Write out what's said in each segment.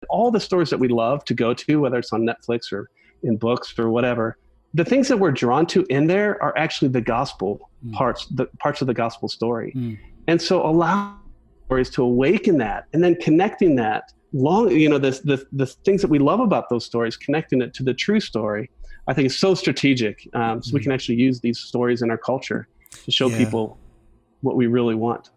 all the stories that we love to go to, whether it's on Netflix or in books or whatever, the things that we're drawn to in there are actually the gospel parts, the parts of the gospel story. And so allow stories to awaken that, and then connecting that the things that we love about those stories, connecting it to the true story, I think is so strategic. So we can actually use these stories in our culture to show people what we really want.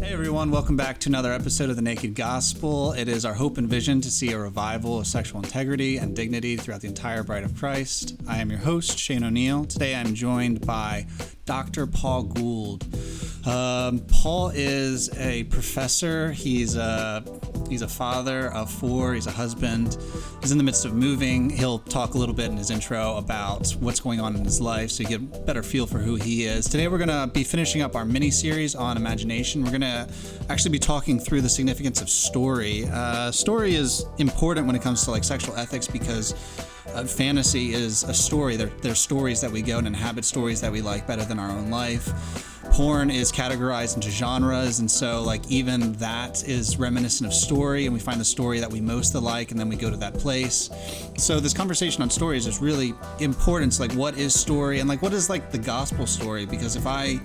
Everyone, welcome back to another episode of The Naked Gospel. It is our hope and vision to see a revival of sexual integrity and dignity throughout the entire bride of Christ. I am your host, Shane O'Neill. Today I'm joined by Dr. Paul Gould. Paul is a professor. He's a father of four. He's a husband. He's in the midst of moving. He'll talk a little bit in his intro about what's going on in his life so you get a better feel for who he is. Today we're going to be finishing up our mini-series on imagination. We're going to actually be talking through the significance of story. Story is important when it comes to like sexual ethics because fantasy is a story. There's stories that we go and inhabit stories that we like better than our own life. Porn is categorized into genres, and so like even that is reminiscent of story, and we find the story that we most like, and then we go to that place. So this conversation on stories is really important. So like, what is story, and like what is like the gospel story? Because if I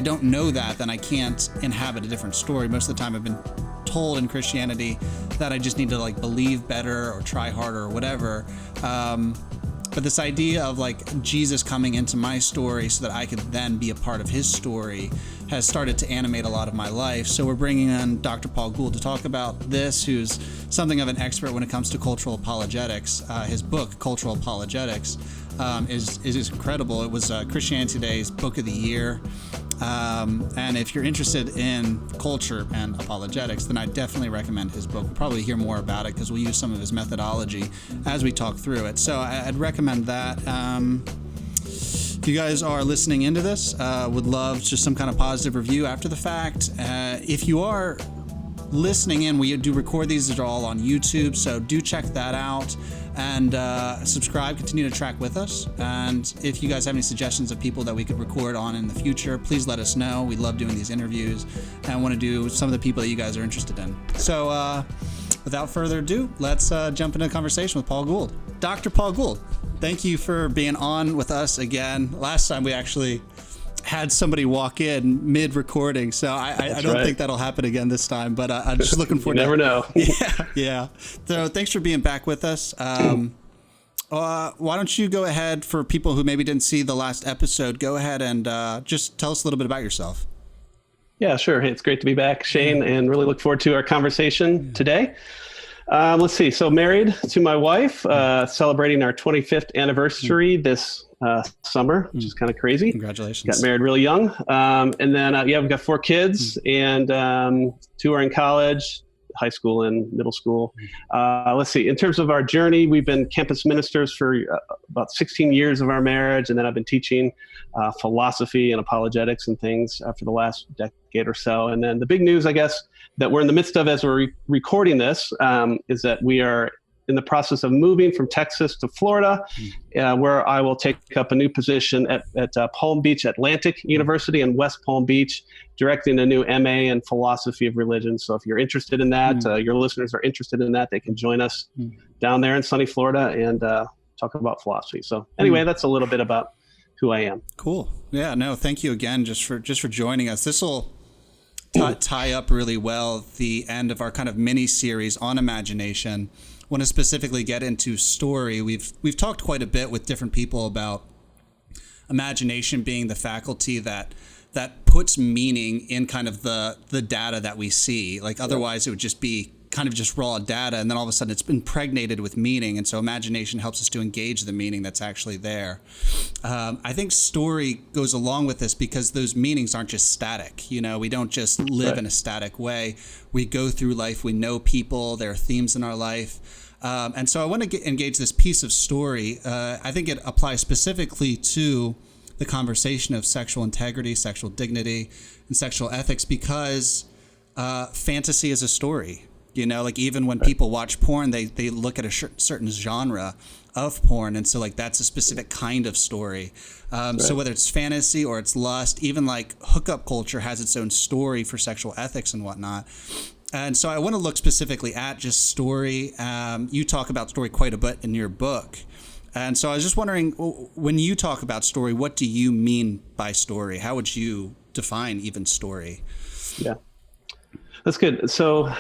don't know that, then I can't inhabit a different story. Most of the time I've been told in Christianity that I just need to like believe better or try harder or whatever. But this idea of like Jesus coming into my story so that I could then be a part of his story has started to animate a lot of my life. So we're bringing in Dr. Paul Gould to talk about this, who's something of an expert when it comes to cultural apologetics. His book, Cultural Apologetics, is incredible. It was Christianity Today's Book of the Year. And if you're interested in culture and apologetics, then I definitely recommend his book. We'll probably hear more about it because we'll use some of his methodology as we talk through it. So I'd recommend that. If you guys are listening into this, would love just some kind of positive review after the fact. If you are listening in, we do record these. They're all on YouTube, so do check that out. And subscribe, continue to track with us. And if you guys have any suggestions of people that we could record on in the future, please let us know. We love doing these interviews and want to do some of the people that you guys are interested in. So without further ado, let's jump into a conversation with Paul Gould. Dr. Paul Gould, thank you for being on with us again. Last time we actually had somebody walk in mid-recording, so I don't think that'll happen again this time, but I'm just looking forward to it. You never know. Yeah. So thanks for being back with us. Why don't you go ahead, for people who maybe didn't see the last episode, go ahead and just tell us a little bit about yourself. Yeah, sure. Hey, it's great to be back, Shane, and really look forward to our conversation today. Let's see. So married to my wife, celebrating our 25th anniversary this summer, which is kind of crazy. Congratulations. Got married really young. And then, we've got 4 kids, and 2 are in college, high school and middle school. Let's see. In terms of our journey, we've been campus ministers for about 16 years of our marriage. And then I've been teaching philosophy and apologetics and things for the last decade or so. And then the big news, I guess, that we're in the midst of as we're recording this is that we are in the process of moving from Texas to Florida, where I will take up a new position at Palm Beach Atlantic University in West Palm Beach, directing a new MA in philosophy of religion. So if you're interested in that, your listeners are interested in that, they can join us down there in sunny Florida and talk about philosophy. So anyway, that's a little bit about who I am. Cool. Yeah, no, thank you again just for joining us. This will tie up really well the end of our kind of mini series on imagination. Want to specifically get into story. We've talked quite a bit with different people about imagination being the faculty that puts meaning in kind of the data that we see. Like otherwise it would just be kind of just raw data, and then all of a sudden it's impregnated with meaning. And so imagination helps us to engage the meaning that's actually there. I think story goes along with this because those meanings aren't just static. You know, we don't just live in a static way. We go through life, we know people, there are themes in our life. And so I want to engage this piece of story. I think it applies specifically to the conversation of sexual integrity, sexual dignity, and sexual ethics because fantasy is a story. You know, like even when people watch porn, they look at a certain genre of porn. And so like that's a specific kind of story. So whether it's fantasy or it's lust, even like hookup culture has its own story for sexual ethics and whatnot. And so I want to look specifically at just story. You talk about story quite a bit in your book. And so I was just wondering, when you talk about story, what do you mean by story? How would you define even story? Yeah, that's good. So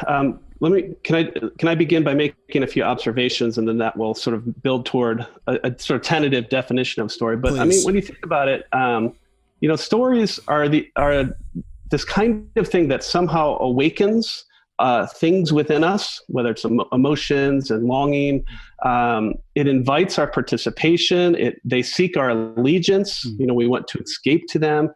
can I begin by making a few observations, and then that will sort of build toward a sort of tentative definition of story. But please. I mean, when you think about it, stories are this kind of thing that somehow awakens things within us, whether it's emotions and longing. It invites our participation. They seek our allegiance. We want to escape to them.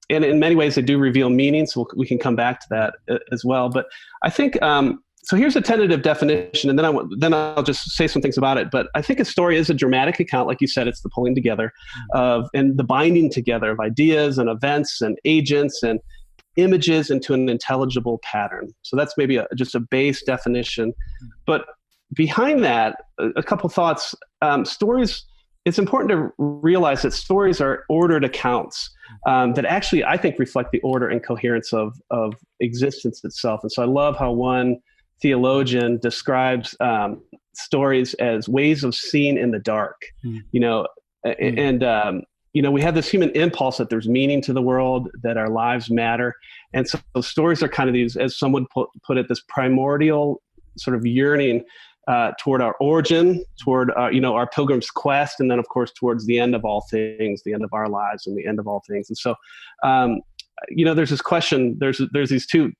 And in many ways, they do reveal meaning. So we can come back to that as well. But I think, so here's a tentative definition, and then I'll just say some things about it. But I think a story is a dramatic account. Like you said, it's the pulling together and the binding together of ideas and events and agents and images into an intelligible pattern. So that's maybe just a base definition. But behind that, a couple thoughts. Stories, it's important to realize that stories are ordered accounts that actually, I think, reflect the order and coherence of existence itself. And so I love how one theologian describes stories as ways of seeing in the dark, and we have this human impulse that there's meaning to the world, that our lives matter. And so stories are kind of these, as someone put it, this primordial sort of yearning toward our origin, toward our pilgrim's quest, and then of course towards the end of all things, the end of our lives, and the end of all things. And so, there's this question. There's these two.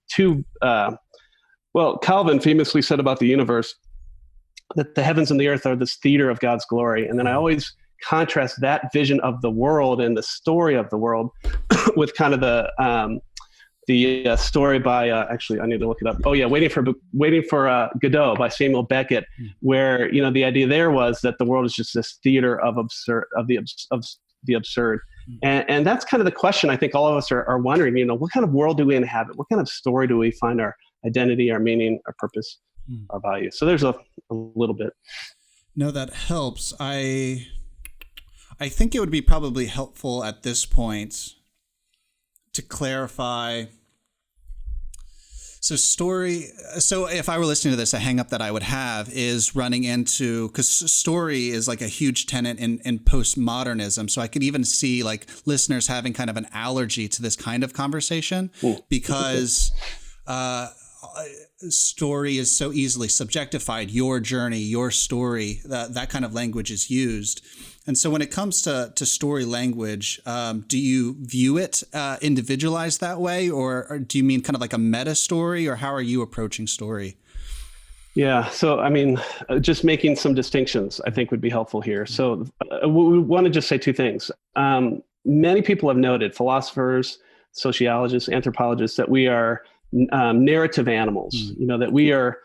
Calvin famously said about the universe that the heavens and the earth are this theater of God's glory, and then I always contrast that vision of the world and the story of the world with kind of the story by actually I need to look it up. Oh yeah, Waiting for Godot by Samuel Beckett, where the idea there was that the world is just this theater of the absurd, and that's kind of the question I think all of us are wondering. What kind of world do we inhabit? What kind of story do we find our identity, our meaning, our purpose, our value? So there's a little bit. No, that helps. I think it would be probably helpful at this point to clarify. So if I were listening to this, a hang up that I would have is running into, because story is like a huge tenet in postmodernism. So I could even see like listeners having kind of an allergy to this kind of conversation because story is so easily subjectified. Your journey, your story, that kind of language is used. And so when it comes to story language, do you view it individualized that way, or do you mean kind of like a meta story, or how are you approaching story? Yeah, so I mean, just making some distinctions I think would be helpful here. So we want to just say two things. Many people have noted, philosophers, sociologists, anthropologists, that we are narrative animals, that we are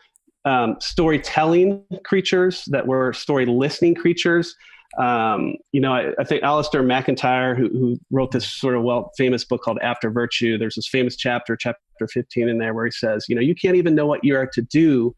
storytelling creatures, that we're story listening creatures. I think Alistair McIntyre, who wrote this sort of famous book called After Virtue, there's this famous chapter 15 in there where he says, you can't even know what you are to do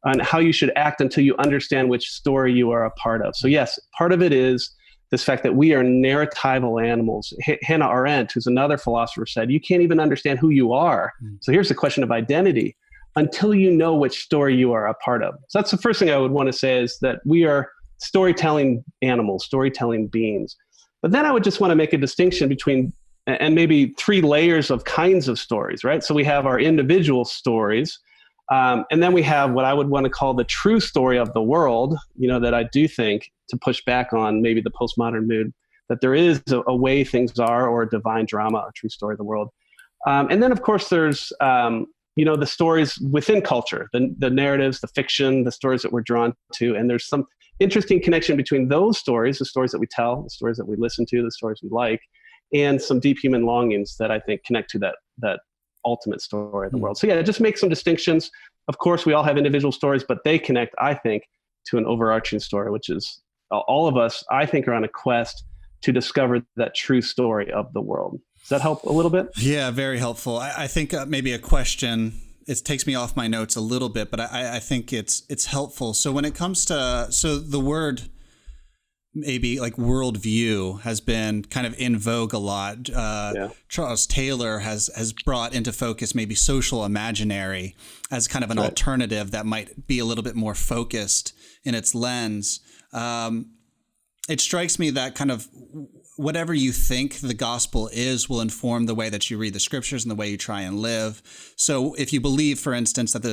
and how you should act until you understand which story you are a part of. So yes, part of it is this fact that we are narratival animals. Hannah Arendt, who's another philosopher, said, you can't even understand who you are. So here's the question of identity until you know which story you are a part of. So that's the first thing I would want to say, is that we are storytelling animals, storytelling beings. But then I would just want to make a distinction between, and maybe three layers of kinds of stories, right? So we have our individual stories, and then we have what I would want to call the true story of the world, that I do think, to push back on maybe the postmodern mood, that there is a way things are, or a divine drama, a true story of the world. And then, of course, there's the stories within culture, the narratives, the fiction, the stories that we're drawn to. And there's some interesting connection between those stories, the stories that we tell, the stories that we listen to, the stories we like, and some deep human longings that I think connect to that ultimate story of the world. So yeah, just make some distinctions. Of course, we all have individual stories, but they connect, I think, to an overarching story, which is all of us, I think, are on a quest to discover that true story of the world. Does that help a little bit? Yeah, very helpful. I think maybe a question it takes me off my notes a little bit, but I think it's helpful. So when it comes to, so the word maybe like worldview has been kind of in vogue a lot. Charles Taylor has brought into focus maybe social imaginary as kind of an alternative that might be a little bit more focused in its lens. It strikes me that kind of whatever you think the gospel is will inform the way that you read the scriptures and the way you try and live. So if you believe, for instance, that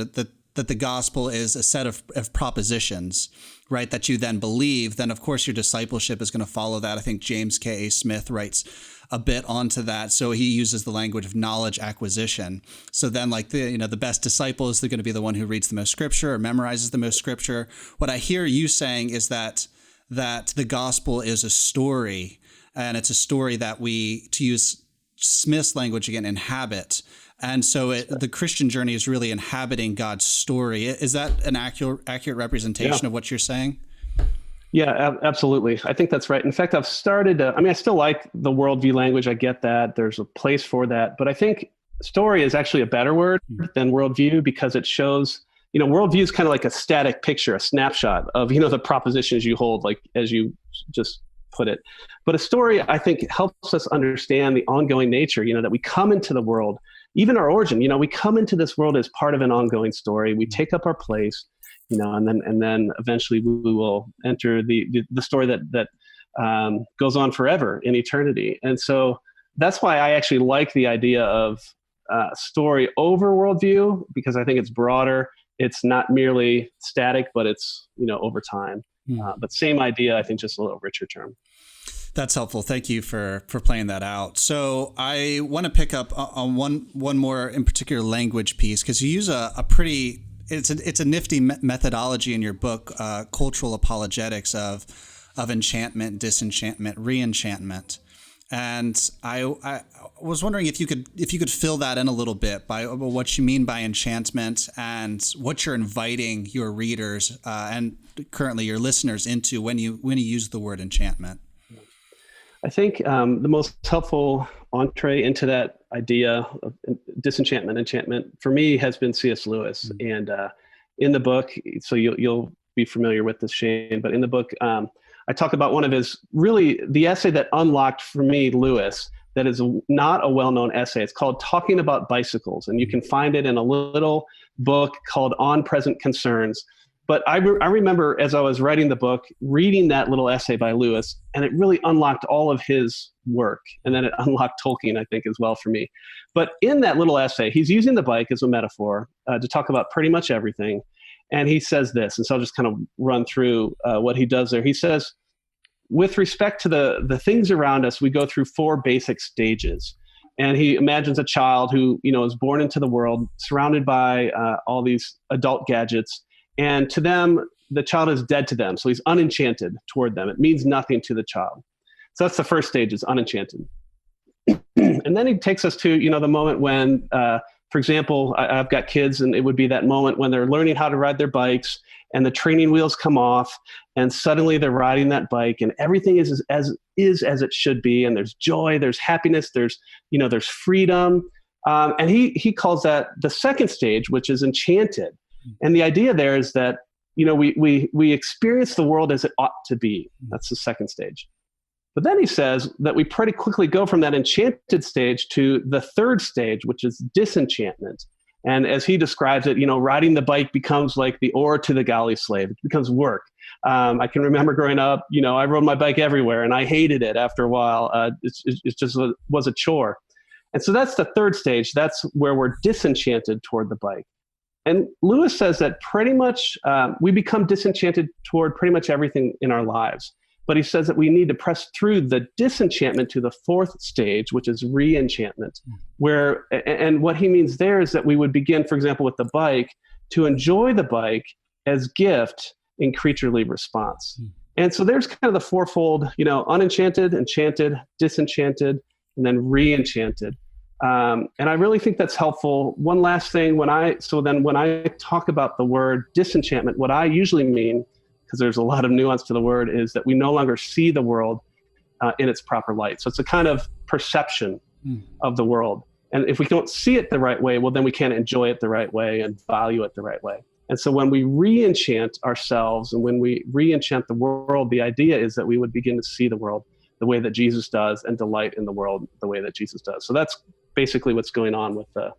the gospel is a set of propositions, right, that you then believe, then of course your discipleship is going to follow that. I think James K.A. Smith writes a bit onto that. So he uses the language of knowledge acquisition. So then like the best disciple is going to be the one who reads the most scripture or memorizes the most scripture. What I hear you saying is that the gospel is a story, and it's a story that we, to use Smith's language again, inhabit. And so the Christian journey is really inhabiting God's story. Is that an accurate representation of what you're saying? Yeah, absolutely. I think that's right. In fact, I've started I still like the worldview language. I get that. There's a place for that. But I think story is actually a better word than worldview, because it shows, worldview is kind of like a static picture, a snapshot of, the propositions you hold, like as you just put it. But a story, I think, helps us understand the ongoing nature, that we come into the world, even our origin, we come into this world as part of an ongoing story. We take up our place, and then eventually we will enter the story that goes on forever in eternity. And so that's why I actually like the idea of story over worldview, because I think it's broader. It's not merely static, but it's, over time. But same idea, I think, just a little richer term. That's helpful. Thank you for playing that out. So I want to pick up on one more in particular language piece, because you use a pretty, it's a nifty methodology in your book, Cultural Apologetics, of enchantment, disenchantment, re-enchantment. And I was wondering if you could fill that in a little bit by what you mean by enchantment and what you're inviting your readers and currently your listeners into when you use the word enchantment. I think the most helpful entree into that idea of disenchantment, enchantment, for me has been C.S. Lewis. And in the book, so you'll be familiar with this, Shane, but in the book, I talk about one of his, really the essay that unlocked for me Lewis, that is not a well-known essay. It's called Talking About Bicycles, and you can find it in a little book called On Present Concerns. But I remember as I was writing the book, reading that little essay by Lewis, and it really unlocked all of his work. And then it unlocked Tolkien, I think, as well for me. But in that little essay, he's using the bike as a metaphor to talk about pretty much everything. And he says this, and so I'll just kind of run through what he does there. He says, with respect to the things around us, we go through 4 basic stages. And he imagines a child who, is born into the world, surrounded by all these adult gadgets. And to them, the child is dead to them. So he's unenchanted toward them. It means nothing to the child. So that's the first stage, is unenchanted. And then he takes us to, the moment when, for example, I've got kids, and it would be that moment when they're learning how to ride their bikes and the training wheels come off, and suddenly they're riding that bike and everything is as it should be. And there's joy, there's happiness, there's freedom. And he calls that the second stage, which is enchanted. And the idea there is that, we experience the world as it ought to be. That's the second stage. But then he says that we pretty quickly go from that enchanted stage to the third stage, which is disenchantment. And as he describes it, riding the bike becomes like the oar to the galley slave. It becomes work. I can remember growing up, I rode my bike everywhere and I hated it after a while. It just was a chore. And so that's the third stage. That's where we're disenchanted toward the bike. And Lewis says that pretty much we become disenchanted toward pretty much everything in our lives. But he says that we need to press through the disenchantment to the fourth stage, which is re-enchantment, and what he means there is that we would begin, for example, with the bike, to enjoy the bike as gift in creaturely response. And so there's kind of the fourfold, unenchanted, enchanted, disenchanted, and then re-enchanted. And I really think that's helpful. One last thing, when I talk about the word disenchantment, what I usually mean, because there's a lot of nuance to the word, is that we no longer see the world in its proper light. So it's a kind of perception of the world. And if we don't see it the right way, well, then we can't enjoy it the right way and value it the right way. And so when we re-enchant ourselves and when we re-enchant the world, the idea is that we would begin to see the world the way that Jesus does and delight in the world the way that Jesus does. So that's basically what's going on with the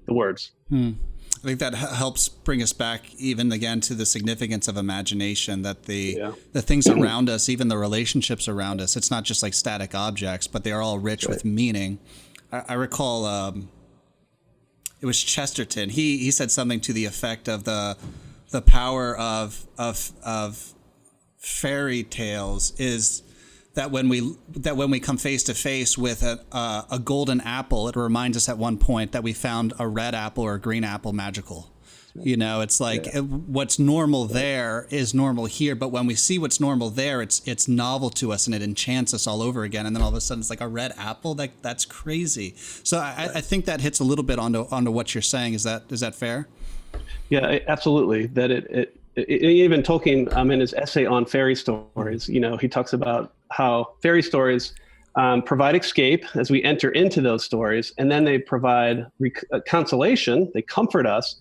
words. I think that helps bring us back even again to the significance of imagination, that the things around us, even the relationships around us, it's not just like static objects, but they are all rich with meaning. I recall it was Chesterton. He said something to the effect of the power of fairy tales is that when we come face to face with a golden apple, it reminds us at one point that we found a red apple or a green apple magical. You know, it's like what's normal there is normal here, but when we see what's normal there, it's novel to us and it enchants us all over again. And then all of a sudden it's like a red apple. That's crazy. So I think that hits a little bit onto what you're saying. Is that fair? Yeah, absolutely. That it even Tolkien in his essay on fairy stories, you know, he talks about how fairy stories provide escape as we enter into those stories, and then they provide consolation. They comfort us.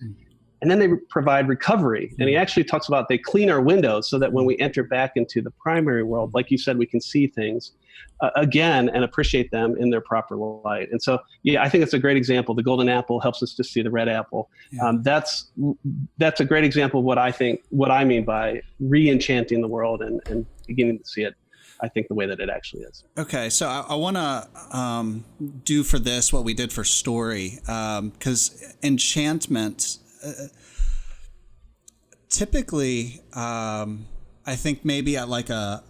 And then they provide recovery. And he actually talks about they clean our windows so that when we enter back into the primary world, like you said, we can see things again and appreciate them in their proper light. And so, I think it's a great example. The golden apple helps us to see the red apple. That's a great example of what I mean by re-enchanting the world and beginning to see it, I think, the way that it actually is. Okay, so I want to do for this what we did for story, because enchantment... typically, I think maybe at like a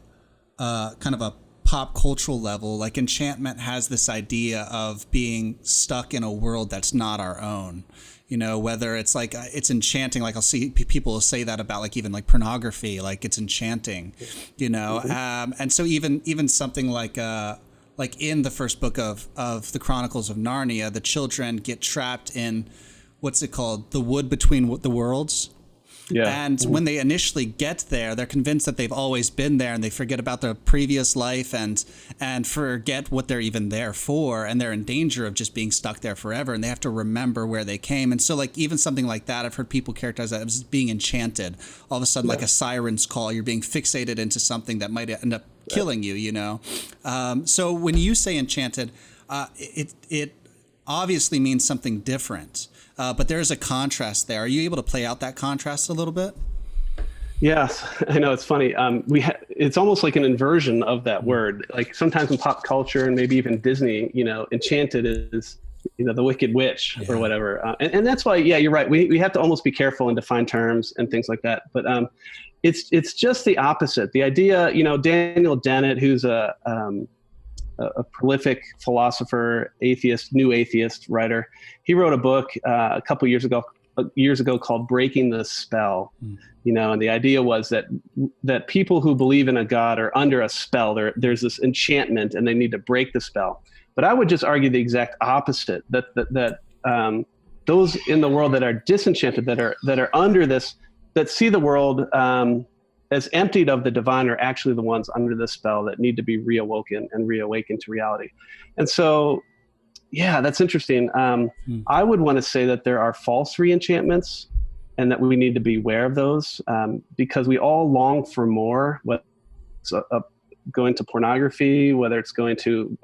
kind of a pop cultural level, like enchantment has this idea of being stuck in a world that's not our own. You know, whether it's like it's enchanting, like I'll see people will say that about like even like pornography, like it's enchanting, you know, and so even something like in the first book of the Chronicles of Narnia, the children get trapped in what's it called? The wood between the worlds. Yeah. And when they initially get there, they're convinced that they've always been there, and they forget about their previous life and forget what they're even there for. And they're in danger of just being stuck there forever. And they have to remember where they came. And so like even something like that, I've heard people characterize that as being enchanted. All of a sudden, like a siren's call, you're being fixated into something that might end up killing you, you know? So when you say enchanted, it obviously means something different. But there's a contrast there. Are you able to play out that contrast a little bit? Yes, I know, it's funny. It's almost like an inversion of that word. Like sometimes in pop culture and maybe even Disney, you know, enchanted is, you know, the Wicked Witch or whatever. And that's why, you're right. We have to almost be careful and define terms and things like that. But it's just the opposite. The idea, you know, Daniel Dennett, who's a prolific philosopher, new atheist writer. He wrote a book a couple years ago called Breaking the Spell. You know, and the idea was that people who believe in a God are under a spell. There's this enchantment, and they need to break the spell. But I would just argue the exact opposite. That those in the world that are disenchanted, that are under this, that see the world as emptied of the divine, are actually the ones under the spell that need to be reawakened to reality. And so, that's interesting. I would want to say that there are false re-enchantments and that we need to be aware of those because we all long for more, whether it's going to pornography, whether it's going to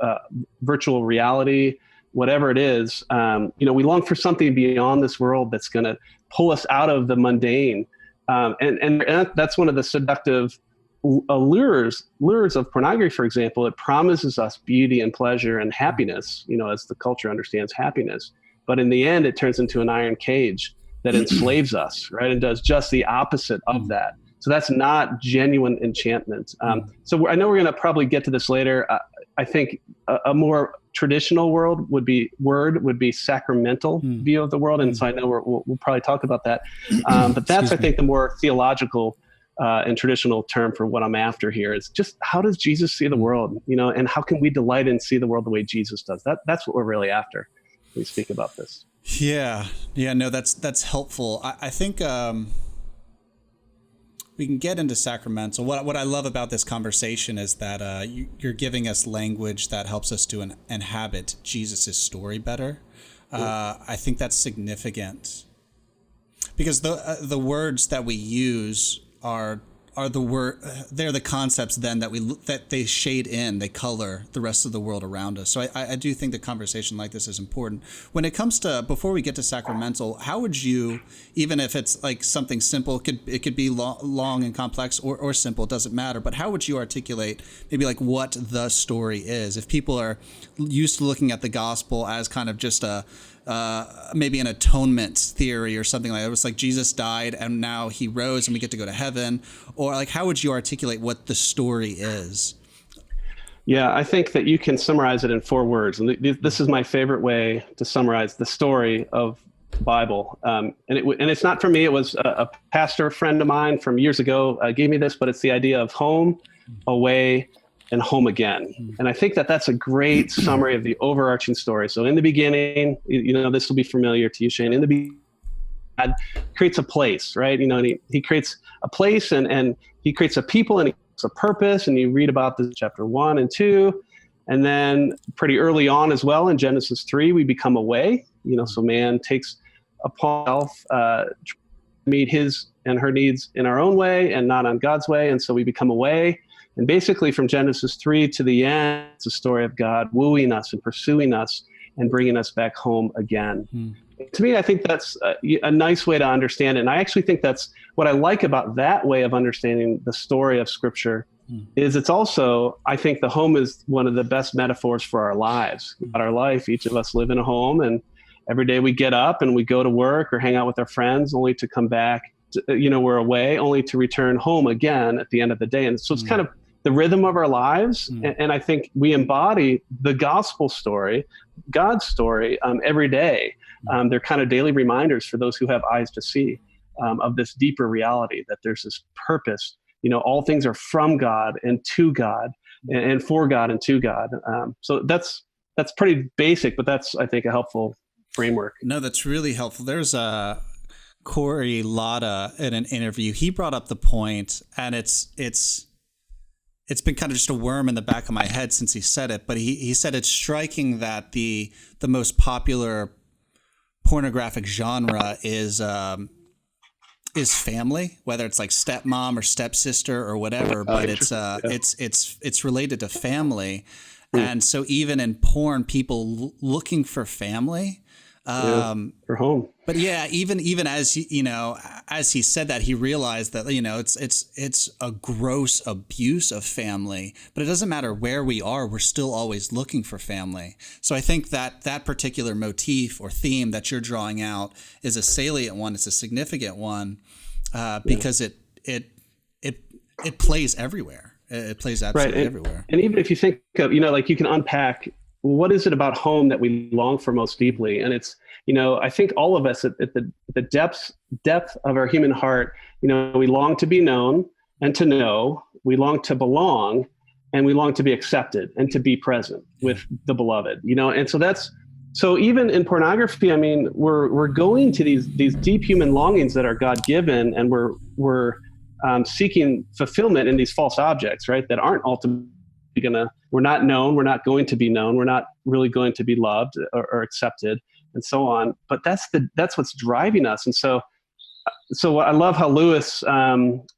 virtual reality, whatever it is. You know, we long for something beyond this world that's going to pull us out of the mundane. And that's one of the seductive lures of pornography, for example. It promises us beauty and pleasure and happiness, you know, as the culture understands happiness. But in the end, it turns into an iron cage that enslaves us, right? And does just the opposite of that. So that's not genuine enchantment. So I know we're going to probably get to this later. I think a more traditional would be sacramental view of the world. And so I know we'll probably talk about that. But that's, I think, the more theological and traditional term for what I'm after here is just how does Jesus see the world, you know, and how can we delight and see the world the way Jesus does? That's what we're really after when we speak about this. No, that's helpful. I think we can get into sacramental. What I love about this conversation is that you're giving us language that helps us to inhabit Jesus's story better. I think that's significant because the words that we use are they're the concepts then that they shade in, they color the rest of the world around us. So I do think the conversation like this is important. When it comes to, before we get to sacramental, how would you, even if it's like something simple, it could be long and complex or simple, it doesn't matter, but how would you articulate maybe like what the story is? If people are used to looking at the gospel as kind of just maybe an atonement theory or something like that. It was like Jesus died and now he rose and we get to go to heaven. Or like, how would you articulate what the story is? Yeah, I think that you can summarize it in 4 words. And this is my favorite way to summarize the story of the Bible. And it's not from me. It was a pastor friend of mine from years ago gave me this, but it's the idea of home, away, and home again. And I think that that's a great summary of the overarching story. So in the beginning, this will be familiar to you, Shane. In the beginning, God creates a place, right? And he creates a place and he creates a people and he creates a purpose. And you read about this in chapter 1 and 2. And then pretty early on as well, in Genesis 3, we become away. So man takes upon himself to meet his and her needs in our own way and not on God's way. And so we become away. And basically from Genesis 3 to the end, it's a story of God wooing us and pursuing us and bringing us back home again. To me, I think that's a nice way to understand it. And I actually think that's what I like about that way of understanding the story of Scripture is it's also, I think the home is one of the best metaphors for our lives. About our life, each of us live in a home, and every day we get up and we go to work or hang out with our friends only to come back, we're away, only to return home again at the end of the day. And so it's kind of the rhythm of our lives. And I think we embody the gospel story, God's story, every day. They're kind of daily reminders for those who have eyes to see of this deeper reality, that there's this purpose. All things are from God and to God and for God and to God. So that's pretty basic, but that's, I think, a helpful framework. No, that's really helpful. There's Corey Latta in an interview. He brought up the point, and it's been kind of just a worm in the back of my head since he said it, but he said it's striking that the most popular pornographic genre is family, whether it's like stepmom or stepsister or whatever, but it's related to family. And so even in porn, people looking for family, for home. But yeah, even as as he said that, he realized that it's a gross abuse of family. But it doesn't matter where we are; we're still always looking for family. So I think that particular motif or theme that you're drawing out is a salient one. It's a significant one because it plays everywhere. It plays absolutely everywhere. And even if you think of you can unpack, what is it about home that we long for most deeply? And it's, I think all of us at the depth of our human heart, we long to be known and to know, we long to belong, and we long to be accepted and to be present with the beloved, and so even in pornography, I mean, we're going to these deep human longings that are God-given, and we're seeking fulfillment in these false objects, right? That aren't ultimately we're not known, we're not going to be known, we're not really going to be loved or accepted, and so on. But that's what's driving us. And so I love how Lewis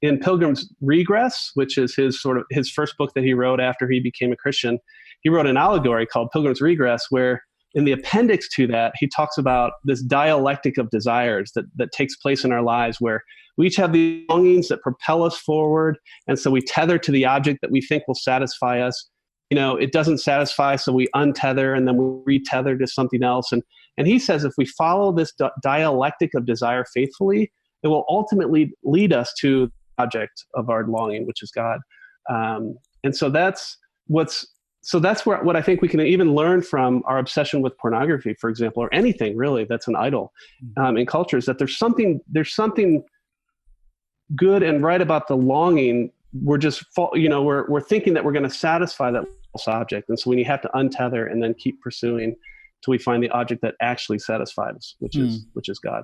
in Pilgrim's Regress, which is his first book that he wrote after he became a Christian, he wrote an allegory called Pilgrim's Regress, where in the appendix to that, he talks about this dialectic of desires that takes place in our lives, where we each have these longings that propel us forward. And so we tether to the object that we think will satisfy us. It doesn't satisfy, so we untether and then we retether to something else. And he says if we follow this dialectic of desire faithfully, it will ultimately lead us to the object of our longing, which is God. And so that's what I think we can even learn from our obsession with pornography, for example, or anything really that's an idol in culture, is that there's something good and right about the longing. We're just, we're thinking that we're going to satisfy that false object. And so when you have to untether and then keep pursuing till we find the object that actually satisfies us, which is God.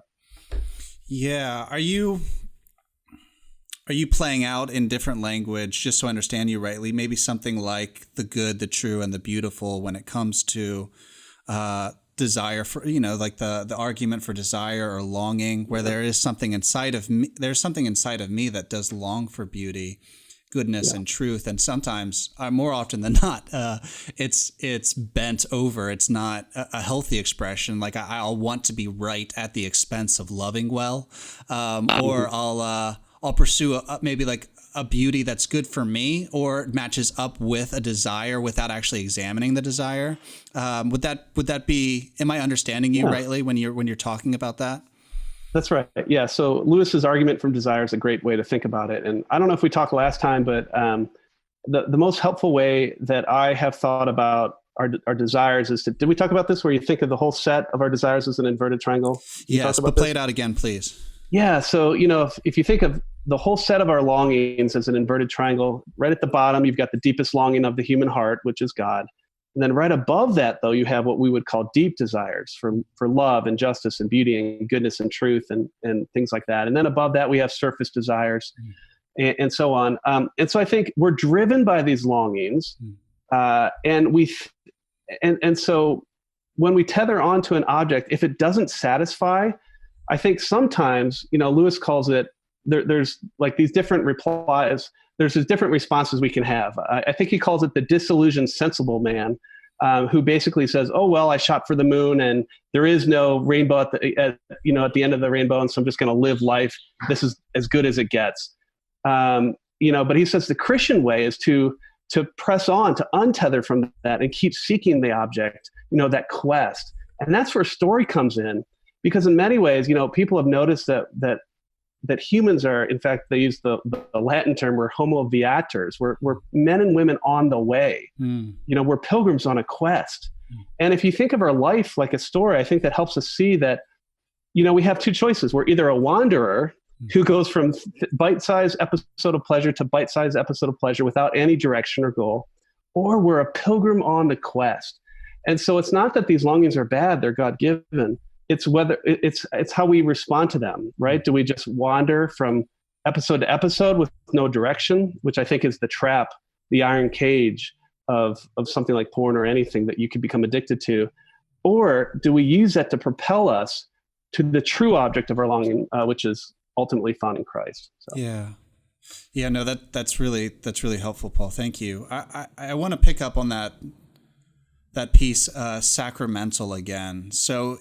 Yeah. Are you playing out in different language, just so I understand you rightly, maybe something like the good, the true, and the beautiful when it comes to desire for, like the argument for desire or longing, where there is something inside of me, that does long for beauty, goodness, and truth. And sometimes, more often than not, it's bent over. It's not a healthy expression. Like I'll want to be right at the expense of loving well, or I'll pursue maybe like a beauty that's good for me or matches up with a desire without actually examining the desire. Would that be? Am I understanding you rightly when you're talking about that? That's right. Yeah. So Lewis's argument from desire is a great way to think about it. And I don't know if we talked last time, but the most helpful way that I have thought about our desires is did we talk about this, where you think of the whole set of our desires as an inverted triangle? Yes, but play it out again, please. Yeah. So, if you think of the whole set of our longings as an inverted triangle, right at the bottom, you've got the deepest longing of the human heart, which is God. And then right above that, though, you have what we would call deep desires for love and justice and beauty and goodness and truth and things like that. And then above that, we have surface desires and so on. And so I think we're driven by these longings. And so when we tether onto an object, if it doesn't satisfy, I think sometimes, Lewis calls it, there's like these different replies. There's these different responses we can have. I think he calls it the disillusioned sensible man, who basically says, "Oh well, I shot for the moon, and there is no rainbow at the end of the rainbow, and so I'm just going to live life. This is as good as it gets." But he says the Christian way is to press on, to untether from that, and keep seeking the object. That quest, and that's where story comes in, because in many ways, people have noticed that humans are, in fact, they use the Latin term, we're homo viators. We're men and women on the way. We're pilgrims on a quest. And if you think of our life like a story, I think that helps us see that, we have two choices. We're either a wanderer who goes from bite-sized episode of pleasure to bite-sized episode of pleasure without any direction or goal, or we're a pilgrim on the quest. And so it's not that these longings are bad, they're God-given. It's whether it's how we respond to them, right? Do we just wander from episode to episode with no direction, which I think is the trap, the iron cage of something like porn or anything that you could become addicted to? Or do we use that to propel us to the true object of our longing, which is ultimately found in Christ? So. Yeah. No, that's really helpful, Paul. Thank you. I want to pick up on that piece, sacramental again. So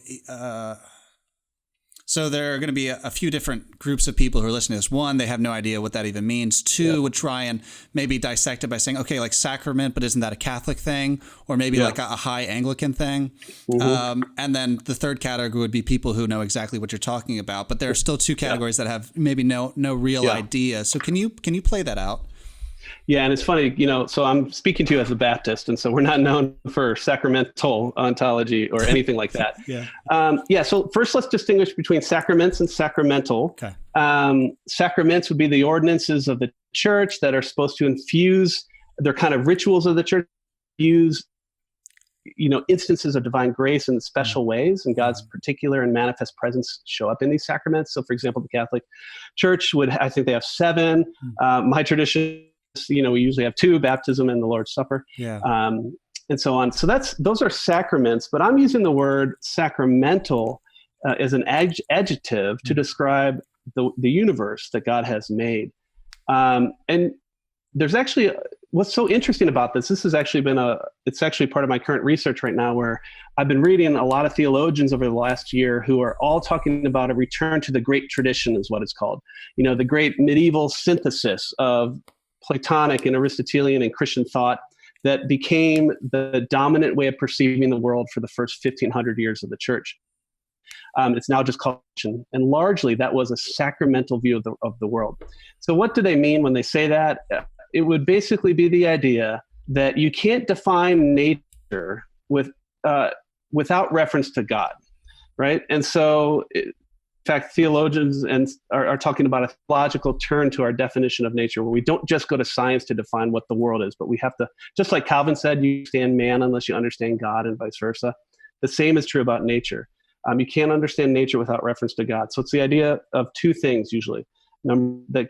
there are going to be a few different groups of people who are listening to this. One, they have no idea what that even means. Two, would try and maybe dissect it by saying, okay, like sacrament, but isn't that a Catholic thing? Or maybe like a high Anglican thing. And then the third category would be people who know exactly what you're talking about. But there are still two categories that have maybe no real idea. So can you play that out? Yeah, and it's funny, so I'm speaking to you as a Baptist, and so we're not known for sacramental ontology or anything like that. So first let's distinguish between sacraments and sacramental. Okay. Sacraments would be the ordinances of the church that are supposed to infuse, they're kind of rituals of the church, use instances of divine grace in special ways, and God's particular and manifest presence show up in these sacraments. So for example, the Catholic Church I think they have 7. My tradition, we usually have 2, baptism and the Lord's Supper, and so on. So those are sacraments, but I'm using the word sacramental as an adjective to describe the universe that God has made. And there's actually, what's so interesting about this has actually it's actually part of my current research right now, where I've been reading a lot of theologians over the last year who are all talking about a return to the great tradition, is what it's called. The great medieval synthesis of Platonic and Aristotelian and Christian thought that became the dominant way of perceiving the world for the first 1,500 years of the church. It's now just called Christian, and largely that was a sacramental view of the world. So what do they mean when they say that? It would basically be the idea that you can't define nature without reference to God, right? And so in fact, theologians are talking about a theological turn to our definition of nature, where we don't just go to science to define what the world is, but we have to, just like Calvin said, you understand man unless you understand God, and vice versa. The same is true about nature. You can't understand nature without reference to God. So it's the idea of two things usually. Number that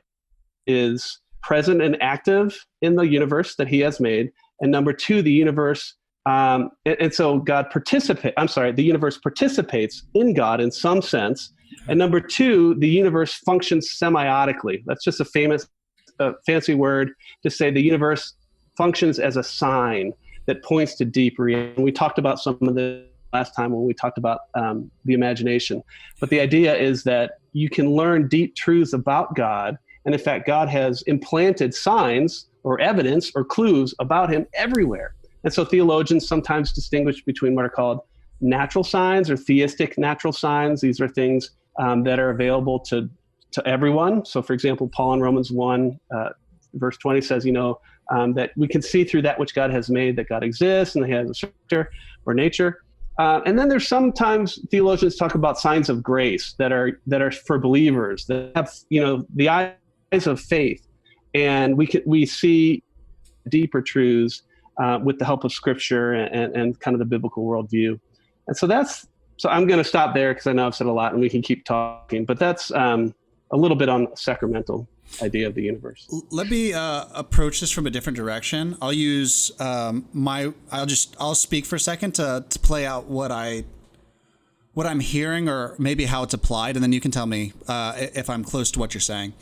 is present and active in the universe that he has made, and number 2, the universe And so the universe participates in God in some sense. And number two, the universe functions semiotically. That's just a fancy word to say the universe functions as a sign that points to deep reality. We talked about some of the last time when we talked about the imagination. But the idea is that you can learn deep truths about God. And in fact, God has implanted signs or evidence or clues about him everywhere. And so theologians sometimes distinguish between what are called natural signs or theistic natural signs. These are things that are available to everyone. So for example, Paul in Romans 1, verse 20 says, that we can see through that which God has made that God exists and he has a structure or nature. And then there's sometimes theologians talk about signs of grace that are for believers that have, the eyes of faith. And we see deeper truths with the help of Scripture and kind of the biblical worldview. And so I'm going to stop there because I know I've said a lot and we can keep talking, but that's a little bit on sacramental idea of the universe. Let me approach this from a different direction. I'll use I'll speak for a second to play out what I'm hearing or maybe how it's applied, and then you can tell me if I'm close to what you're saying.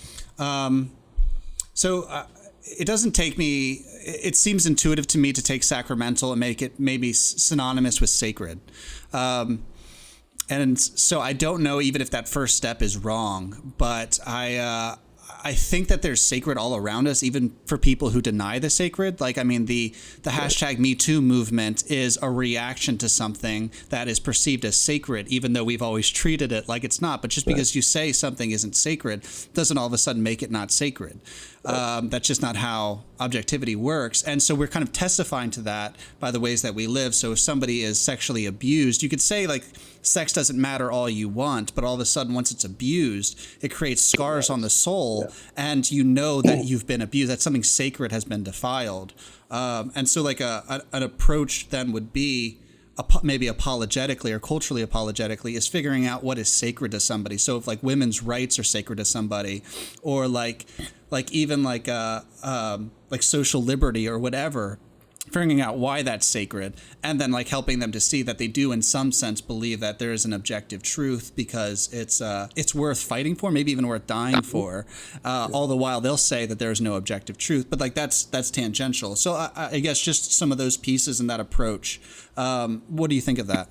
It doesn't take me, it seems intuitive to me to take sacramental and make it maybe synonymous with sacred. And so I don't know even if that first step is wrong, but I think that there's sacred all around us, even for people who deny the sacred. Like, I mean, the hashtag Me Too movement is a reaction to something that is perceived as sacred, even though we've always treated it like it's not. But just because you say something isn't sacred doesn't all of a sudden make it not sacred. That's just not how objectivity works. And so we're kind of testifying to that by the ways that we live. So if somebody is sexually abused, you could say like sex doesn't matter all you want, but all of a sudden once it's abused, it creates scars on the soul. And you know that you've been abused, that something sacred has been defiled. And so like an approach then would be maybe apologetically or culturally apologetically is figuring out what is sacred to somebody. So if like women's rights are sacred to somebody, or like even like social liberty or whatever, figuring out why that's sacred, and then like helping them to see that they do in some sense believe that there is an objective truth because it's worth fighting for, maybe even worth dying for. All the while they'll say that there's no objective truth, but like that's tangential. So I guess just some of those pieces in that approach. What do you think of that?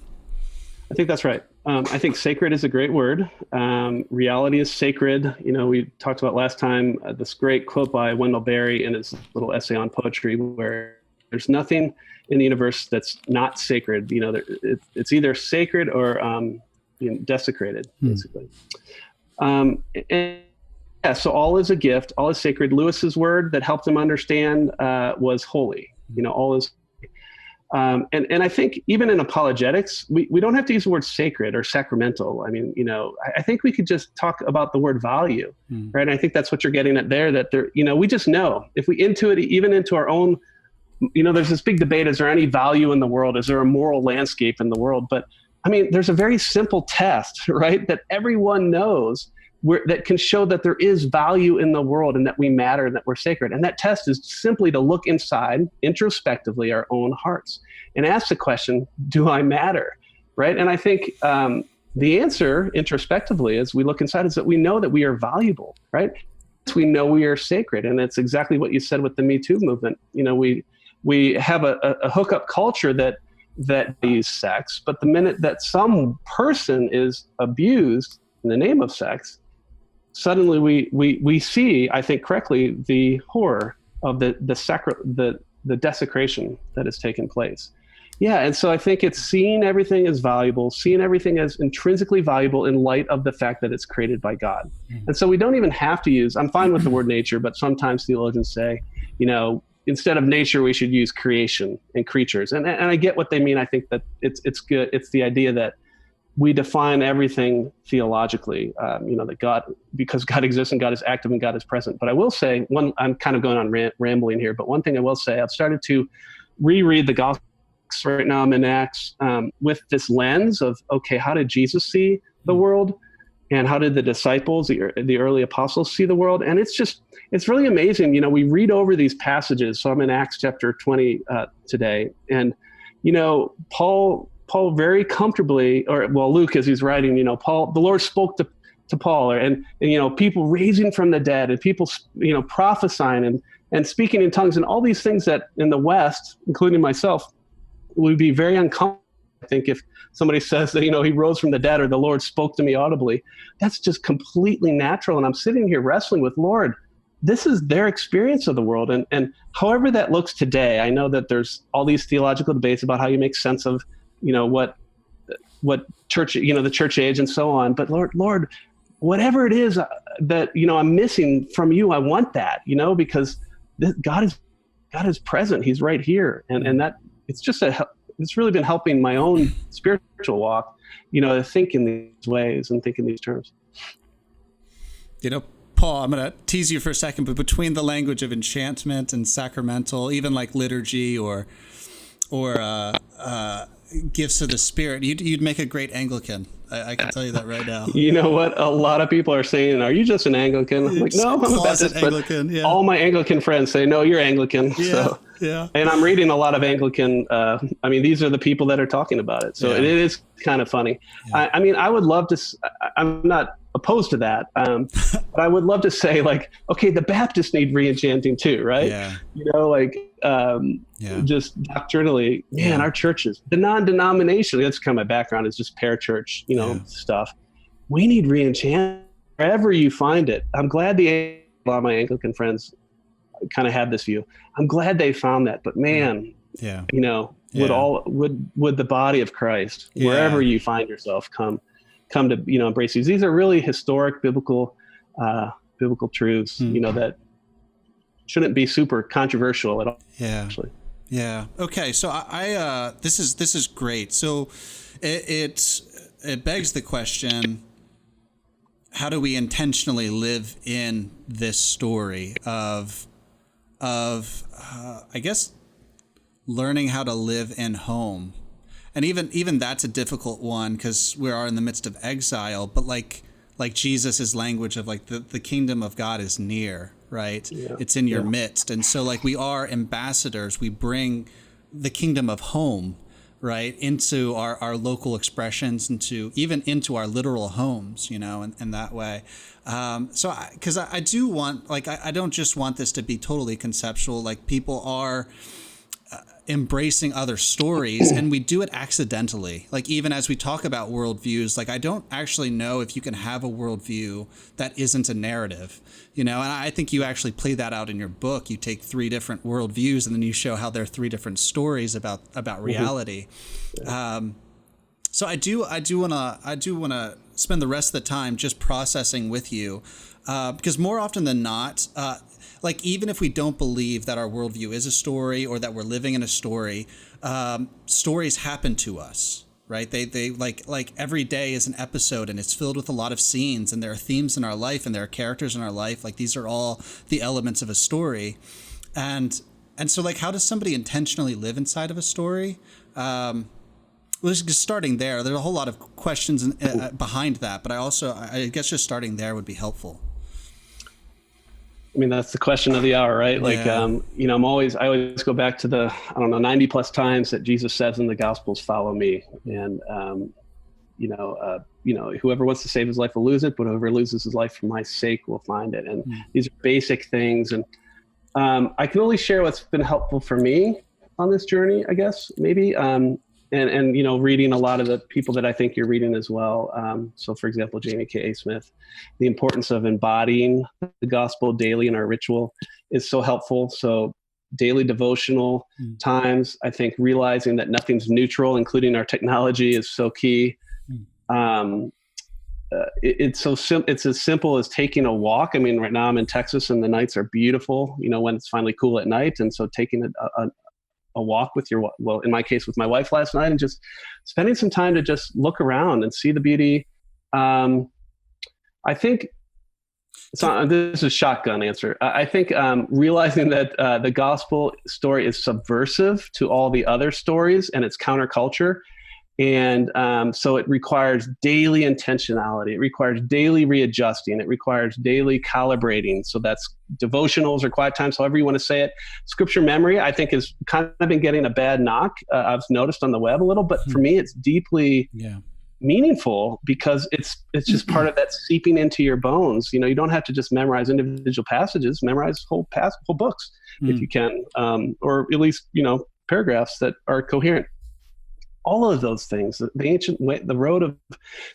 I think that's right. I think sacred is a great word. Reality is sacred. We talked about last time this great quote by Wendell Berry in his little essay on poetry, where there's nothing in the universe that's not sacred. It's either sacred or desecrated, basically. So all is a gift. All is sacred. Lewis's word that helped him understand was holy. All is. And I think even in apologetics, we don't have to use the word sacred or sacramental. I mean, I think we could just talk about the word value, right? And I think that's what you're getting at there, that there, we just know if we intuit it, even into our own, there's this big debate, is there any value in the world? Is there a moral landscape in the world? But I mean, there's a very simple test, right? That everyone knows that can show that there is value in the world and that we matter and that we're sacred. And that test is simply to look inside introspectively our own hearts and ask the question, do I matter? Right? And I think the answer introspectively as we look inside is that we know that we are valuable, right? We know we are sacred. And that's exactly what you said with the Me Too movement. We have a hookup culture that values sex, but the minute that some person is abused in the name of sex, suddenly we see, I think correctly, the horror of the desecration that has taken place. Yeah, and so I think it's seeing everything as valuable, seeing everything as intrinsically valuable in light of the fact that it's created by God. And so we don't even have to use, I'm fine with the word nature, but sometimes theologians say, instead of nature, we should use creation and creatures. And I get what they mean. I think that it's good. It's the idea that we define everything theologically, that God, because God exists and God is active and God is present. But I will say, I'm kind of going on rambling here, but one thing I will say, I've started to reread the Gospels. Right now I'm in Acts with this lens of, okay, how did Jesus see the world? And how did the disciples, the early apostles, see the world? And it's really amazing. We read over these passages. So I'm in Acts chapter 20 today. And Paul very comfortably, Luke, as he's writing, Paul, the Lord spoke to Paul, and people raising from the dead, and people, prophesying and speaking in tongues, and all these things that in the West, including myself, would be very uncomfortable. I think if somebody says that, he rose from the dead, or the Lord spoke to me audibly, that's just completely natural. And I'm sitting here wrestling with, Lord, this is their experience of the world. And however that looks today, I know that there's all these theological debates about how you make sense of, what church, the church age and so on. But Lord, whatever it is that, I'm missing from you, I want that, because God is present. He's right here. And that it's really been helping my own spiritual walk, to think in these ways and think in these terms. Paul, I'm going to tease you for a second, but between the language of enchantment and sacramental, even like liturgy or gifts of the Spirit, you'd make a great Anglican. I can tell you that right now. You know what? A lot of people are saying, "Are you just an Anglican?" I'm like, "No, I'm a Baptist." Anglican, yeah. All my Anglican friends say, "No, you're Anglican." Yeah, yeah. And I'm reading a lot of Anglican. These are the people that are talking about it. So It is kind of funny. Yeah. I would love to. I'm not opposed to that, but I would love to say, like, okay, the Baptists need re-enchanting too, right? Yeah. Just doctrinally, man, our churches, the non-denominational, that's kind of my background, is just parachurch, stuff. We need re-enchant wherever you find it. I'm glad a lot of my Anglican friends kind of have this view. I'm glad they found that, but man, would the body of Christ, wherever you find yourself, come to, embrace these. These are really historic biblical truths, that shouldn't be super controversial at all. Yeah. Actually. Yeah. Okay. So I this is great. So it begs the question, how do we intentionally live in this story of I guess learning how to live in home? And even that's a difficult one, because we are in the midst of exile, but like Jesus's language of like the kingdom of God is near, right? Yeah. It's in your midst. And so like we are ambassadors, we bring the kingdom of home, right, into our local expressions, into our literal homes, in that way. Because I do want, like, I don't just want this to be totally conceptual, like people are embracing other stories, and we do it accidentally. Like, even as we talk about worldviews, like I don't actually know if you can have a worldview that isn't a narrative, and I think you actually play that out in your book. You take 3 different worldviews and then you show how they're 3 different stories about reality. So I do want to spend the rest of the time just processing with you, because more often than not, like, even if we don't believe that our worldview is a story or that we're living in a story, stories happen to us, right? They like every day is an episode, and it's filled with a lot of scenes, and there are themes in our life, and there are characters in our life. Like, these are all the elements of a story. And so, like, how does somebody intentionally live inside of a story? Well, just starting there, there's a whole lot of questions behind that, but I guess just starting there would be helpful. That's the question of the hour, right? Like, I always go back to the, 90 plus times that Jesus says in the Gospels, "Follow me." And, whoever wants to save his life will lose it, but whoever loses his life for my sake will find it. And these are basic things. And I can only share what's been helpful for me on this journey, I guess, maybe. And reading a lot of the people that I think you're reading as well. So, for example, Jamie K.A. Smith, the importance of embodying the gospel daily in our ritual is so helpful. So daily devotional times, I think realizing that nothing's neutral, including our technology, is so key. It's so simple. It's as simple as taking a walk. Right now I'm in Texas and the nights are beautiful, when it's finally cool at night. And so taking a walk with in my case, with my wife last night, and just spending some time to just look around and see the beauty. I think this is a shotgun answer. I think realizing that the gospel story is subversive to all the other stories, and it's counterculture, And so it requires daily intentionality. It requires daily readjusting. It requires daily calibrating. So that's devotionals or quiet times, however you want to say it. Scripture memory, I think, has kind of been getting a bad knock. I've noticed on the web a little, but for me, it's deeply meaningful because it's just part of that seeping into your bones. You don't have to just memorize individual passages, memorize whole books if you can, or at least, paragraphs that are coherent. All of those things, the ancient way, the road of.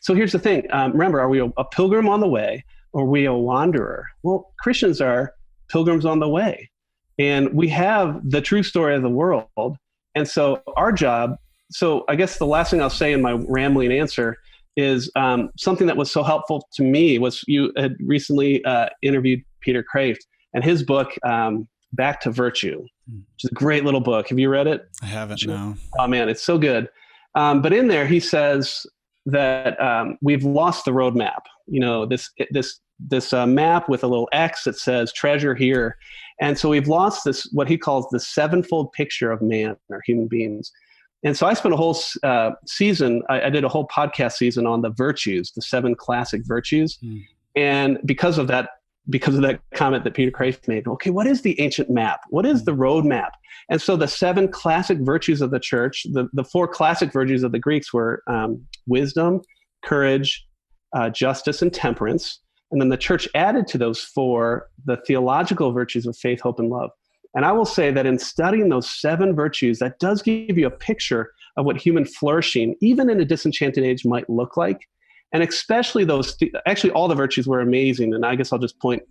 So here's the thing. Remember, are we a pilgrim on the way, or are we a wanderer? Well, Christians are pilgrims on the way, and we have the true story of the world. And so our job. So I guess the last thing I'll say in my rambling answer is something that was so helpful to me was you had recently interviewed Peter Kraft, and his book, Back to Virtue, which is a great little book. Have you read it? I haven't, no. Oh man, it's so good. But in there, he says that we've lost the roadmap. This map with a little X that says treasure here. And so we've lost this, what he calls the sevenfold picture of man or human beings. And so I spent a whole season, I did a whole podcast season on the virtues, the 7 classic virtues. And because of that comment that Peter Kraft made, okay, what is the ancient map? What is the road map? And so the 7 classic virtues of the church, the 4 classic virtues of the Greeks were wisdom, courage, justice, and temperance. And then the church added to those 4 the theological virtues of faith, hope, and love. And I will say that in studying those 7 virtues, that does give you a picture of what human flourishing, even in a disenchanted age, might look like. And especially actually all the virtues were amazing. And I guess I'll just point,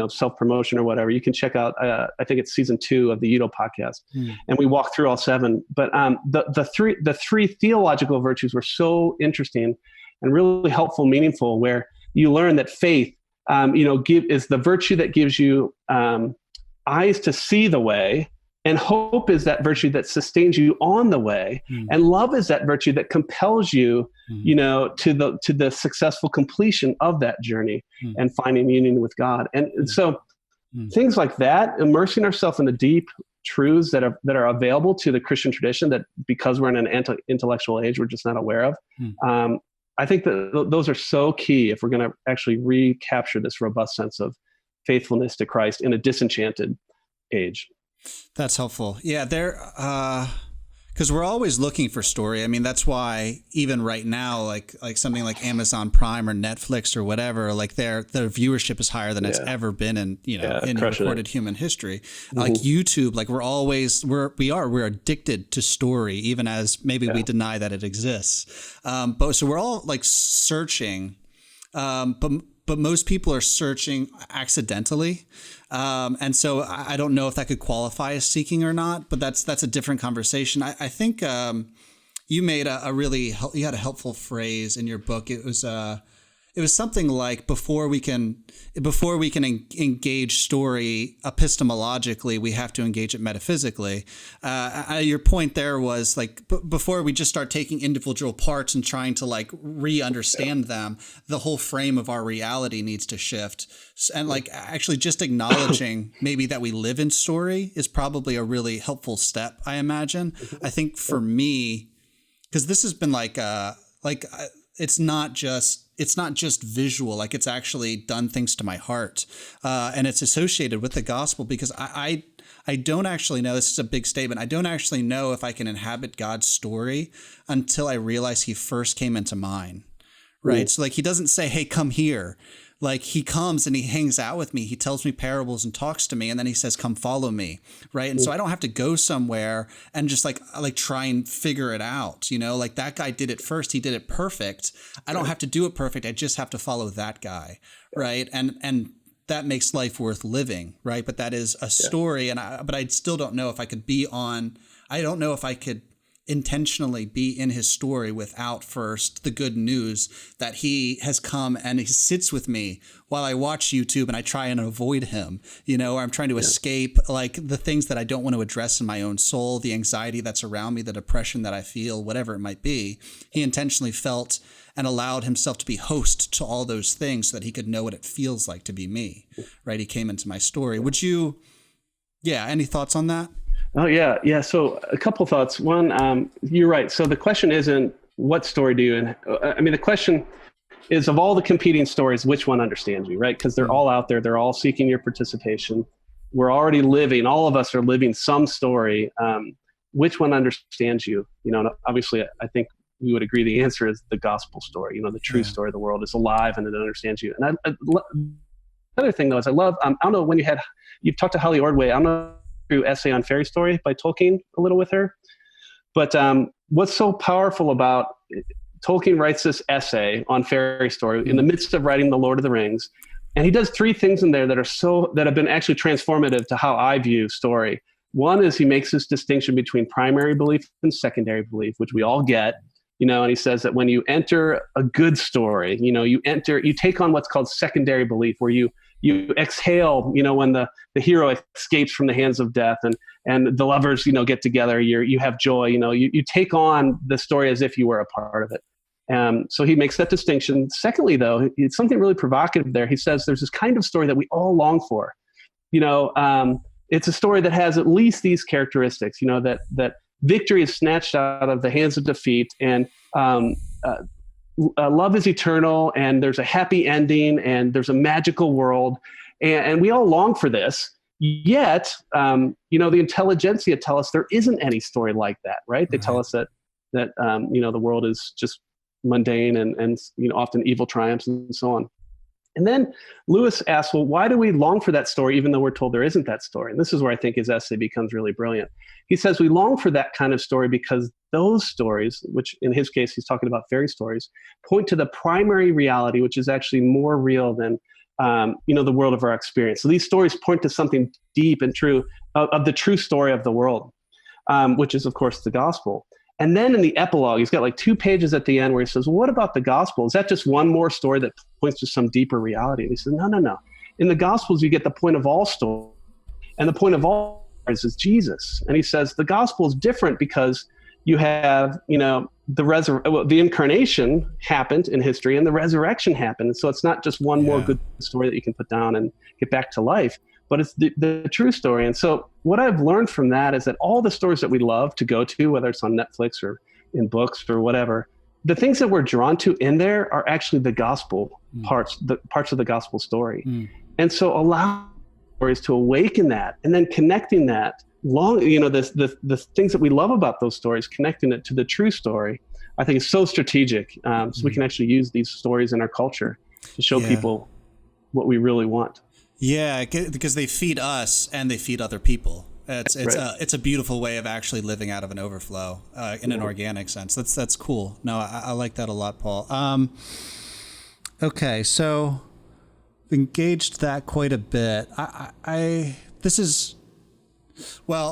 self-promotion or whatever. You can check out, I think it's season 2 of the Ethel podcast. And we walk through all 7. But the three theological virtues were so interesting and really helpful, meaningful, where you learn that faith, is the virtue that gives you eyes to see the way, and hope is that virtue that sustains you on the way, and love is that virtue that compels you, to the successful completion of that journey and finding union with God. And so things like that, immersing ourselves in the deep truths that are available to the Christian tradition that because we're in an intellectual age, we're just not aware of. I think that those are so key if we're going to actually recapture this robust sense of faithfulness to Christ in a disenchanted age. That's helpful. Yeah, because we're always looking for story. I mean, that's why even right now, like something like Amazon Prime or Netflix or whatever, like their viewership is higher than it's ever been in recorded human history. Like YouTube, like we're addicted to story, even as maybe we deny that it exists. So we're all like searching, but most people are searching accidentally. And so I don't know if that could qualify as seeking or not, but that's a different conversation. I think you made you had a helpful phrase in your book. It was something like before we can engage story epistemologically, we have to engage it metaphysically. Your point there was like before we just start taking individual parts and trying to like re-understand them, the whole frame of our reality needs to shift. And like actually just acknowledging maybe that we live in story is probably a really helpful step, I imagine. I think for me, because this has been it's not just visual, like it's actually done things to my heart. And it's associated with the gospel because I don't actually know, this is a big statement, I don't actually know if I can inhabit God's story until I realize he first came into mine, right? So like he doesn't say, hey, come here. Like he comes and he hangs out with me. He tells me parables and talks to me. And then he says, come follow me. Right. And so I don't have to go somewhere and just like try and figure it out. Like that guy did it first. He did it perfect. I don't have to do it perfect. I just have to follow that guy. Right. And that makes life worth living. Right. But that is a story. But I still don't know if I could I don't know if I could intentionally be in his story without first the good news that he has come and he sits with me while I watch YouTube and I try and avoid him, or I'm trying to escape like the things that I don't want to address in my own soul, the anxiety that's around me, the depression that I feel, whatever it might be. He intentionally felt and allowed himself to be host to all those things so that he could know what it feels like to be me, right? He came into my story. Would you, any thoughts on that? Oh yeah, yeah. So a couple thoughts. One, you're right. So the question isn't what story do you, and I mean the question is of all the competing stories, which one understands you, right? Because they're all out there. They're all seeking your participation. We're already living. All of us are living some story. Which one understands you? You know, and obviously, I think we would agree the answer is the gospel story. You know, the true story of the world is alive and it understands you. And another thing though is I love. I don't know when you've talked to Holly Ordway. I don't know through Essay on Fairy Story by Tolkien a little with her, but what's so powerful about Tolkien writes this essay on fairy story in the midst of writing The Lord of the Rings, and he does three things in there that have been actually transformative to how I view story. One is he makes this distinction between primary belief and secondary belief, which we all get. You know, and he says that when you enter a good story, you know, you take on what's called secondary belief, where you exhale, you know, when the hero escapes from the hands of death and the lovers, you know, get together, you have joy, you know, you take on the story as if you were a part of it. So he makes that distinction. Secondly, though, it's something really provocative there. He says there's this kind of story that we all long for. You know, it's a story that has at least these characteristics, you know, that victory is snatched out of the hands of defeat, and love is eternal, and there's a happy ending, and there's a magical world, and we all long for this. Yet, you know, the intelligentsia tell us there isn't any story like that, right? They tell us that you know, the world is just mundane, and you know, often evil triumphs and so on. And then Lewis asks, well, why do we long for that story even though we're told there isn't that story? And this is where I think his essay becomes really brilliant. He says we long for that kind of story because those stories, which in his case he's talking about fairy stories, point to the primary reality, which is actually more real than you know, the world of our experience. So these stories point to something deep and true of the true story of the world, which is, of course, the gospel. And then in the epilogue, he's got like 2 pages at the end where he says, well, what about the gospel? Is that just one more story that points to some deeper reality? And he says, no. In the gospels, you get the point of all stories. And the point of all stories is Jesus. And he says the gospel is different because you have, you know, the incarnation happened in history and the resurrection happened. And so it's not just one more good story that you can put down and get back to life, but it's the true story. And so what I've learned from that is that all the stories that we love to go to, whether it's on Netflix or in books or whatever, the things that we're drawn to in there are actually the gospel parts, the parts of the gospel story. And so allow stories to awaken that, and then connecting that you know, the things that we love about those stories, connecting it to the true story, I think is so strategic. So we can actually use these stories in our culture to show people what we really want. Yeah, because they feed us and they feed other people. It's a beautiful way of actually living out of an overflow in an organic sense. That's cool. No, I like that a lot, Paul. Okay, so engaged that quite a bit.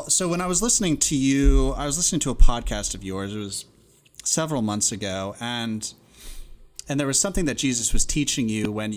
So when I was listening to you, I was listening to a podcast of yours. It was several months ago, and there was something that Jesus was teaching you when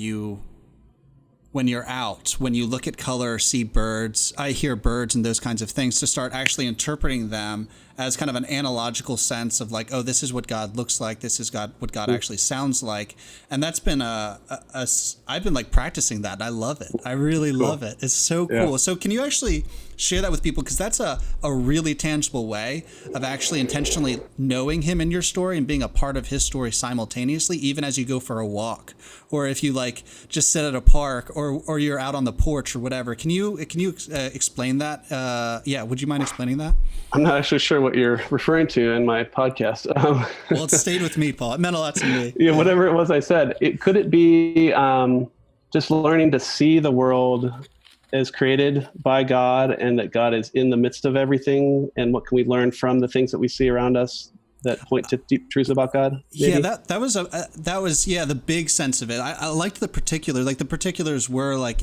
you're out, when you look at color, see birds, I hear birds and those kinds of things, to start actually interpreting them as kind of an analogical sense of like, oh, this is what God looks like. This is what God actually sounds like. And that's been I've been like practicing that. And I love it. I really love it. It's so cool. Yeah. So can you actually share that with people? Because that's a really tangible way of actually intentionally knowing him in your story and being a part of his story simultaneously, even as you go for a walk, or if you like just sit at a park, or you're out on the porch or whatever. Can you explain that? Would you mind explaining that? I'm not actually sure what you're referring to in my podcast. Well, it stayed with me, Paul. It meant a lot to me. Yeah, whatever it was I said. Could it be just learning to see the world as created by God, and that God is in the midst of everything? And what can we learn from the things that we see around us that point to deep truths about God? Maybe? Yeah, that was the big sense of it. I liked the particulars were like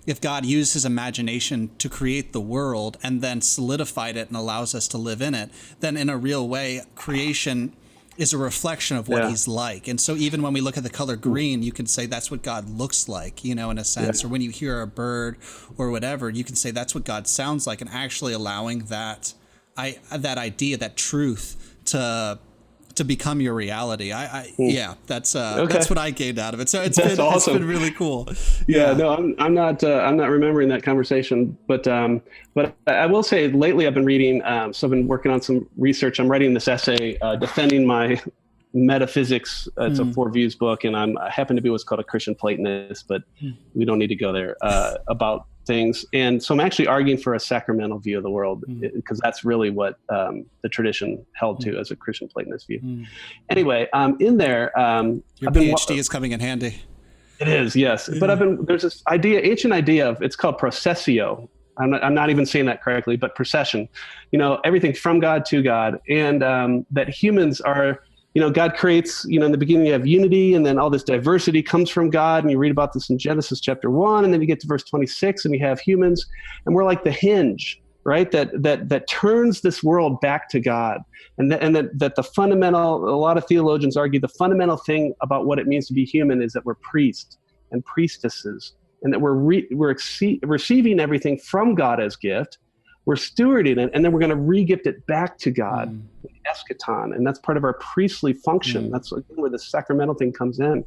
if God used his imagination to create the world and then solidified it and allows us to live in it, then in a real way, creation is a reflection of what he's like. And so even when we look at the color green, you can say that's what God looks like, you know, in a sense. Or when you hear a bird or whatever, you can say that's what God sounds like, and actually allowing that idea, that truth to to become your reality. Yeah, that's Okay. that's what I gained out of it. So That's awesome. It's been really cool. Yeah, no, I'm not remembering that conversation, but I will say lately I've been reading, so I've been working on some research. I'm writing this essay, defending my metaphysics. It's a 4 views book, and I happen to be what's called a Christian Platonist, but we don't need to go there, about things. And so I'm actually arguing for a sacramental view of the world, because that's really what the tradition held to as a Christian Platonist view. Anyway, in there, your Ph.D. is coming in handy. It is, yes. But there's this ancient idea of, it's called processio. I'm not even saying that correctly, but procession, everything from God to God. And that humans are, God creates, in the beginning you have unity, and then all this diversity comes from God. And you read about this in Genesis chapter 1, and then you get to verse 26 and you have humans, and we're like the hinge, right? That turns this world back to God. And that the fundamental, a lot of theologians argue the fundamental thing about what it means to be human is that we're priests and priestesses, and that we're receiving everything from God as gift. We're stewarding it, and then we're going to re-gift it back to God, eschaton, and that's part of our priestly function. That's where the sacramental thing comes in.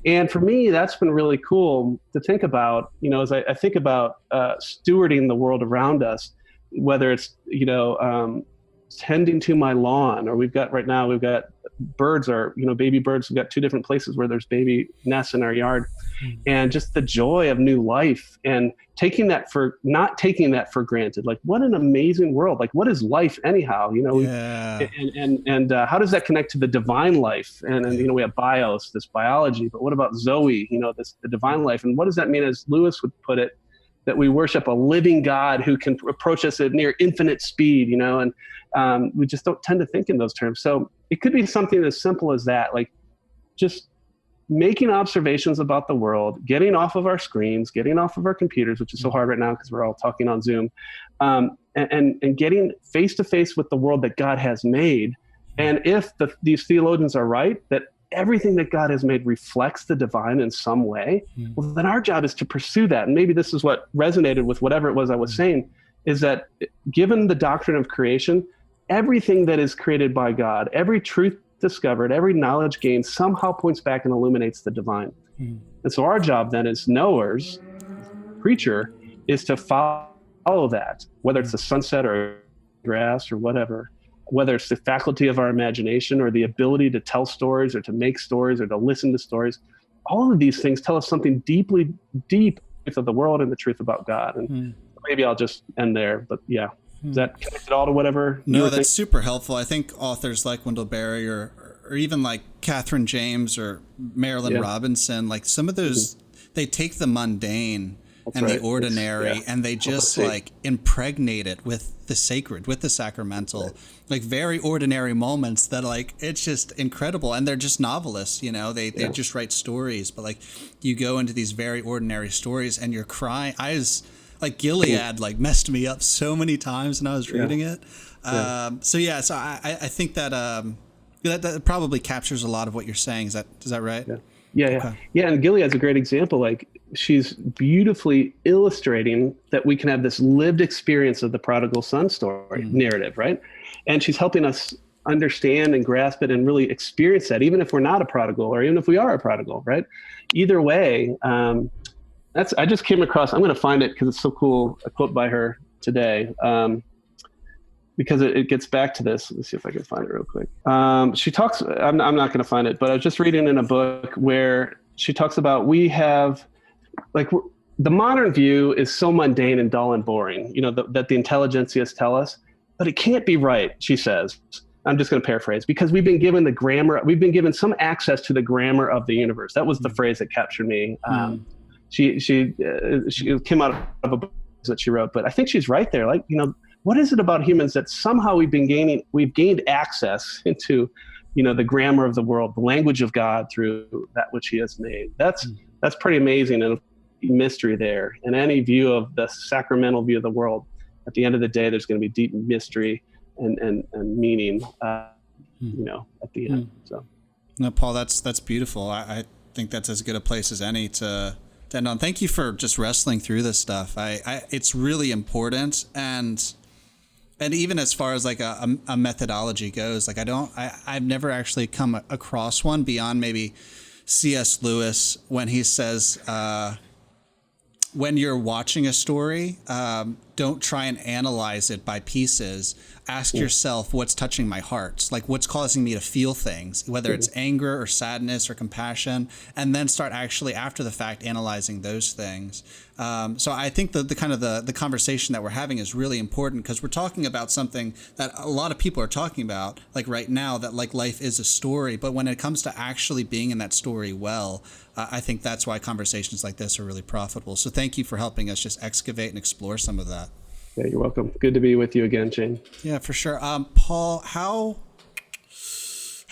And for me, that's been really cool to think about, as I think about stewarding the world around us, whether it's, tending to my lawn, or we've got birds, or baby birds. We've got 2 different places where there's baby nests in our yard, and just the joy of new life, and not taking that for granted. Like, what an amazing world! Like, what is life anyhow? And how does that connect to the divine life? And we have bios, this biology, but what about Zoe? The divine life, and what does that mean? As Lewis would put it, that we worship a living God who can approach us at near infinite speed, and we just don't tend to think in those terms. So it could be something as simple as that, like just making observations about the world, getting off of our screens, getting off of our computers, which is so hard right now because we're all talking on Zoom, and getting face to face with the world that God has made. And if these theologians are right, that everything that God has made reflects the divine in some way, well, then our job is to pursue that. And maybe this is what resonated with whatever it was I was saying, is that given the doctrine of creation, everything that is created by God, every truth discovered, every knowledge gained somehow points back and illuminates the divine. And so our job then as knowers, preacher, is to follow that, whether it's the sunset or grass or whatever, whether it's the faculty of our imagination or the ability to tell stories or to make stories or to listen to stories. All of these things tell us something deeply deep of the world and the truth about God. And maybe I'll just end there, but yeah. Does that connect it all to whatever? No, that's super helpful. I think authors like Wendell Berry or even like Catherine James or Marilyn Robinson, like some of those, they take the mundane the ordinary, and they just like impregnate it with the sacred, with the sacramental, like very ordinary moments that like, it's just incredible. And they're just novelists, they just write stories, but like you go into these very ordinary stories and you're crying. Like Gilead like messed me up so many times when I was reading it. So I think that that probably captures a lot of what you're saying. Is that right? Yeah. And Gilead's a great example. Like, she's beautifully illustrating that we can have this lived experience of the prodigal son story narrative, right? And she's helping us understand and grasp it and really experience that, even if we're not a prodigal or even if we are a prodigal, right? Either way, I just came across, I'm going to find it because it's so cool, a quote by her today, because it gets back to this. Let's see if I can find it real quick. She talks, I'm not going to find it, but I was just reading in a book where she talks about the modern view is so mundane and dull and boring, that the intelligentsias tell us, but it can't be right, she says. I'm just going to paraphrase, because we've been given some access to the grammar of the universe. That was the phrase that captured me. She came out of a book that she wrote, but I think she's right there. Like, what is it about humans that somehow we've gained access into, the grammar of the world, the language of God through that which he has made? That's pretty amazing, and a mystery there. And any view of the sacramental view of the world, at the end of the day, there's going to be deep mystery and meaning, at the end. So, no, Paul, that's beautiful. I think that's as good a place as any to end on. Thank you for just wrestling through this stuff. It's really important, and And even as far as like a methodology goes, like I've never actually come across one beyond maybe C.S. Lewis when he says, when you're watching a story, don't try and analyze it by pieces. Ask yourself, what's touching my heart? Like, what's causing me to feel things, whether it's anger or sadness or compassion, and then start actually after the fact analyzing those things. So I think the kind of the conversation that we're having is really important, because we're talking about something that a lot of people are talking about, like right now, that like life is a story. But when it comes to actually being in that story well, I think that's why conversations like this are really profitable. So thank you for helping us just excavate and explore some of that. Yeah, you're welcome. Good to be with you again, Shane. Yeah, for sure. Paul, how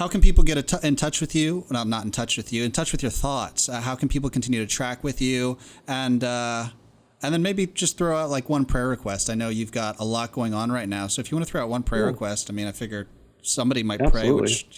can people get in touch with you? Well, not in touch with you, in touch with your thoughts. How can people continue to track with you? And then maybe just throw out like one prayer request. I know you've got a lot going on right now. So if you want to throw out one prayer request, I mean, I figure somebody might pray, which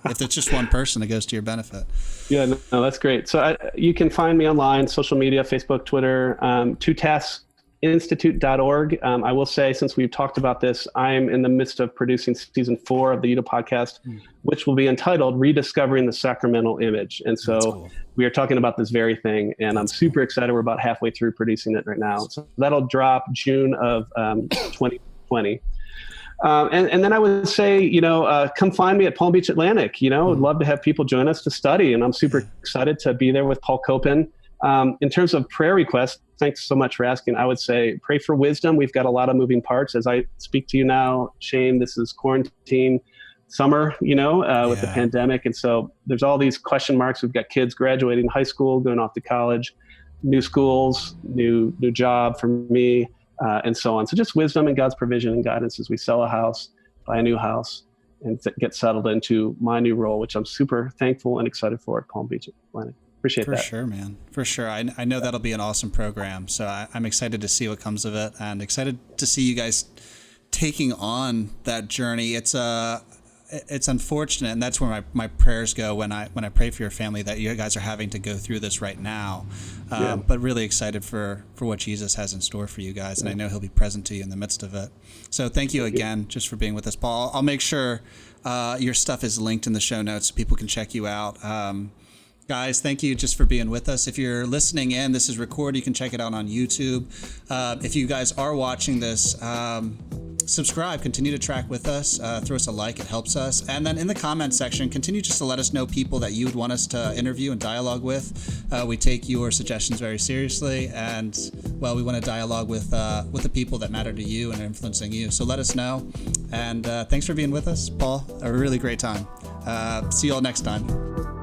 if it's just one person, it goes to your benefit. Yeah, no, that's great. So you can find me online, social media, Facebook, Twitter, twotaskinstitute.org. I will say, since we've talked about this, I'm in the midst of producing season 4 of the UTA podcast, which will be entitled Rediscovering the Sacramental Image. And so we are talking about this very thing, and I'm super excited. We're about halfway through producing it right now. So that'll drop June of 2020. And then I would say, come find me at Palm Beach Atlantic. I'd love to have people join us to study, and I'm super excited to be there with Paul Copen. In terms of prayer requests, thanks so much for asking. I would say pray for wisdom. We've got a lot of moving parts. As I speak to you now, Shane, this is quarantine summer, with the pandemic. And so there's all these question marks. We've got kids graduating high school, going off to college, new schools, new job for me, and so on. So just wisdom and God's provision and guidance as we sell a house, buy a new house, and get settled into my new role, which I'm super thankful and excited for at Palm Beach Atlantic. Appreciate that. For sure, man. For sure. I know that'll be an awesome program. So I'm excited to see what comes of it, and excited to see you guys taking on that journey. It's unfortunate, and that's where my prayers go when I pray for your family, that you guys are having to go through this right now. But really excited for what Jesus has in store for you guys, and I know he'll be present to you in the midst of it. So thank you again just for being with us, Paul. I'll make sure your stuff is linked in the show notes so people can check you out. Guys, thank you just for being with us. If you're listening in, this is recorded. You can check it out on YouTube. If you guys are watching this, subscribe, continue to track with us, throw us a like, it helps us. And then in the comments section, continue just to let us know people that you would want us to interview and dialogue with. We take your suggestions very seriously, and we want to dialogue with the people that matter to you and are influencing you. So let us know. And thanks for being with us, Paul. A really great time. See you all next time.